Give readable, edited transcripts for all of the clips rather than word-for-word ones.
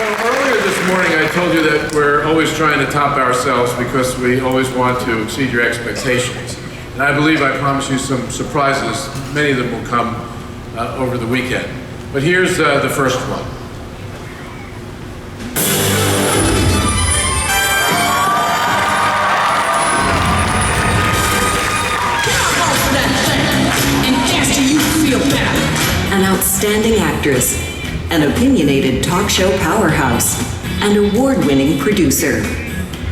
So earlier this morning I told you that we're always trying to top ourselves because we always want to exceed your expectations. And I believe I promise you some surprises. Many of them will come over the weekend. But here's the first one. An outstanding actress, an opinionated talk show powerhouse, and award-winning producer.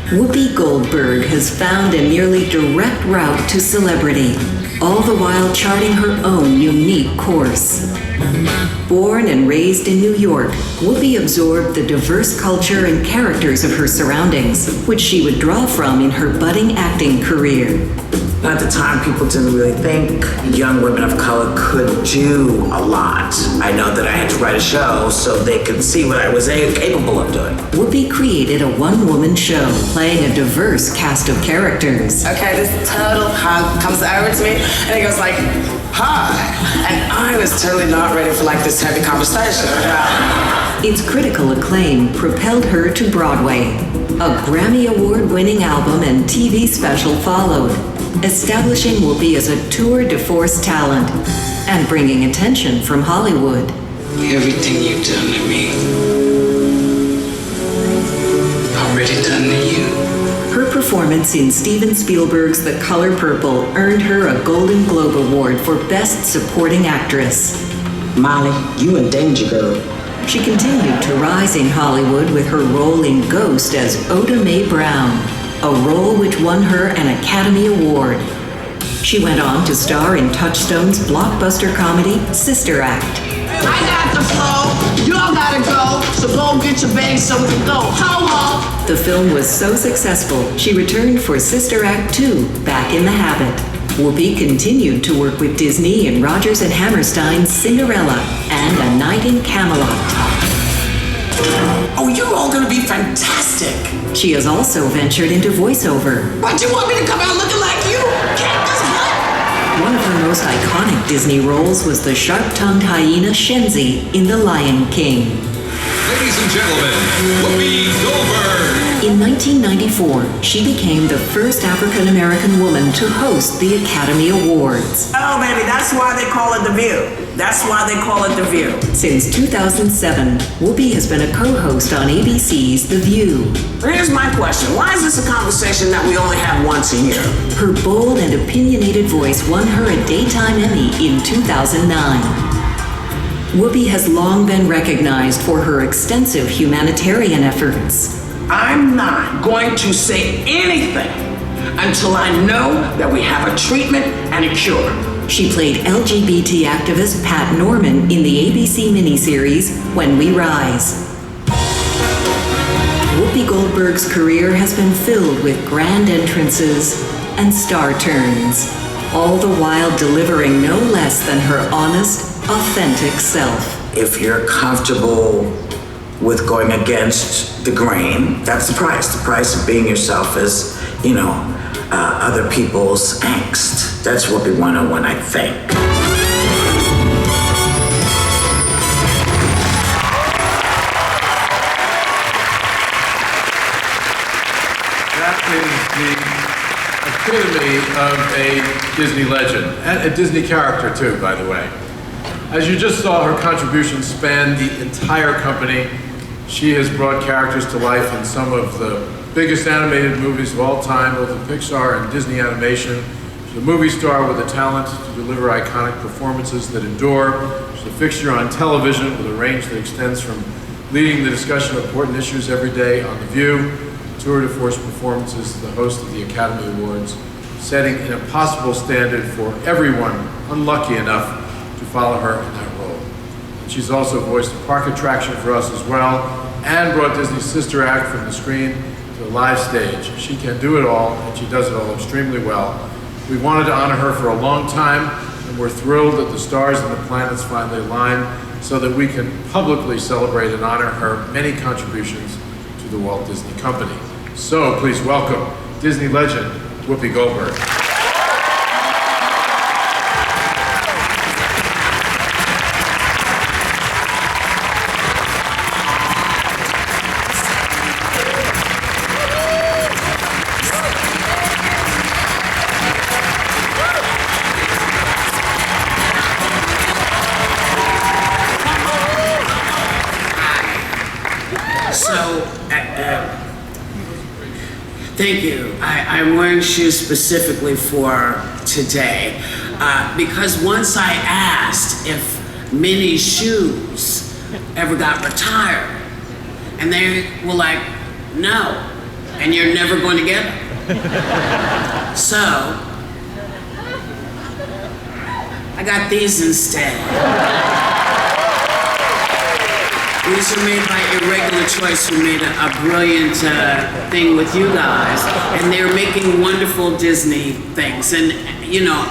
Whoopi Goldberg has found a nearly direct route to celebrity, all the while charting her own unique course. Born and raised in New York, Whoopi absorbed the diverse culture and characters of her surroundings, which she would draw from in her budding acting career. At the time, people didn't really think young women of color could do a lot. I know that I had to write a show so they could see what I was capable of doing. Whoopi created a one-woman show playing a diverse cast of characters. Okay, this total comes over to me and he goes like, hi. And I was totally not ready for like this heavy conversation. Its critical acclaim propelled her to Broadway. A Grammy Award-winning album and TV special followed, establishing Whoopi as a tour de force talent and bringing attention from Hollywood. Everything you've done to me, already done to you. Her performance in Steven Spielberg's The Color Purple earned her a Golden Globe Award for Best Supporting Actress. Molly, you in danger, girl. She continued to rise in Hollywood with her role in Ghost as Oda Mae Brown, a role which won her an Academy Award. She went on to star in Touchstone's blockbuster comedy, Sister Act. I got the flow, y'all gotta go, so go get your bags so we can go. Ho-ho! The film was so successful, she returned for Sister Act 2, Back in the Habit. Whoopi continued to work with Disney in Rodgers and Hammerstein's Cinderella and A Night in Camelot. Oh, you're all gonna be fantastic. She has also ventured into voiceover. What, you want me to come out looking like you? Cactus what? One of her most iconic Disney roles was the sharp-tongued hyena Shenzi in The Lion King. Ladies and gentlemen, Whoopi Goldberg. In 1994, she became the first African-American woman to host the Academy Awards. Oh, baby, that's why they call it The View. That's why they call it The View. Since 2007, Whoopi has been a co-host on ABC's The View. Here's my question. Why is this a conversation that we only have once a year? Her bold and opinionated voice won her a Daytime Emmy in 2009. Whoopi has long been recognized for her extensive humanitarian efforts. I'm not going to say anything until I know that we have a treatment and a cure. She played LGBT activist Pat Norman in the ABC miniseries When We Rise. Whoopi Goldberg's career has been filled with grand entrances and star turns, all the while delivering no less than her honest, authentic self. If you're comfortable with going against the grain, that's the price. The price of being yourself is, other people's angst. That's Whoopi 101, I think. That is the epitome of a Disney legend, and a Disney character too, by the way. As you just saw, her contributions span the entire company. She has brought characters to life in some of the biggest animated movies of all time, both in Pixar and Disney animation. She's a movie star with the talent to deliver iconic performances that endure. She's a fixture on television with a range that extends from leading the discussion of important issues every day on The View, tour de force performances to the host of the Academy Awards, setting an impossible standard for everyone unlucky enough to follow her in that role. And she's also voiced a park attraction for us as well, and brought Disney's Sister Act from the screen to the live stage. She can do it all, and she does it all extremely well. We wanted to honor her for a long time, and we're thrilled that the stars and the planets finally aligned so that we can publicly celebrate and honor her many contributions to the Walt Disney Company. So please welcome Disney legend, Whoopi Goldberg. So, thank you. I'm wearing shoes specifically for today because once I asked if Minnie's shoes ever got retired, and they were like, no, and you're never going to get them. So, I got these instead. These are made by Irregular Choice, who made a brilliant thing with you guys, and they're making wonderful Disney things. And you know,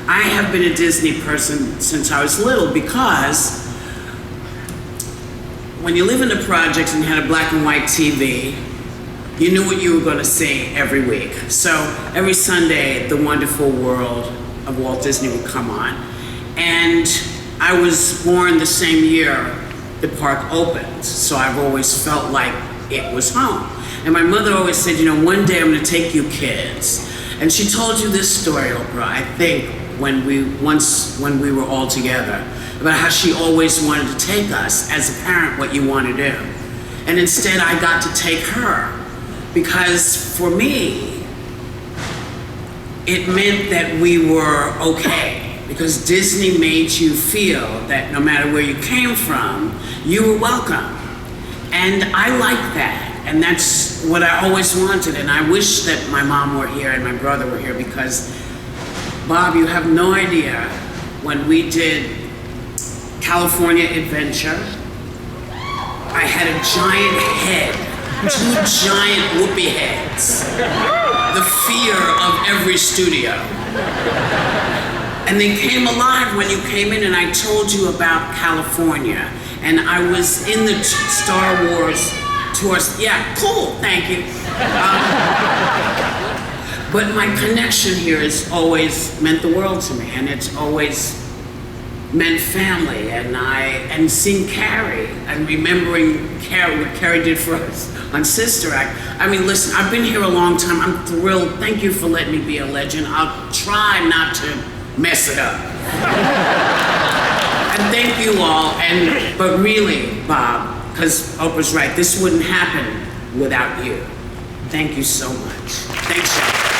I have been a Disney person since I was little because when you live in the projects and you had a black and white TV, you knew what you were going to see every week. So every Sunday, The Wonderful World of Walt Disney would come on. And I was born the same year the park opened, so I've always felt like it was home. And my mother always said, you know, one day I'm going to take you kids. And she told you this story, Oprah, I think, when we were all together, about how she always wanted to take us as a parent, what you want to do. And instead I got to take her, because for me, it meant that we were okay, because Disney made you feel that no matter where you came from, you were welcome. And I like that, and that's what I always wanted, and I wish that my mom were here and my brother were here, because Bob, you have no idea, when we did California Adventure, I had a giant head, 2 giant whoopee heads, the fear of every studio. And they came alive when you came in and I told you about California. And I was in the Star Wars tours. Yeah, cool, thank you. But my connection here has always meant the world to me, and it's always meant family, and seeing Carrie, and remembering Carrie, what Carrie did for us on Sister Act. I mean, listen, I've been here a long time. I'm thrilled. Thank you for letting me be a legend. I'll try not to mess it up. And thank you all, but really, Bob, because Oprah's right, this wouldn't happen without you. Thank you so much. Thanks, y'all.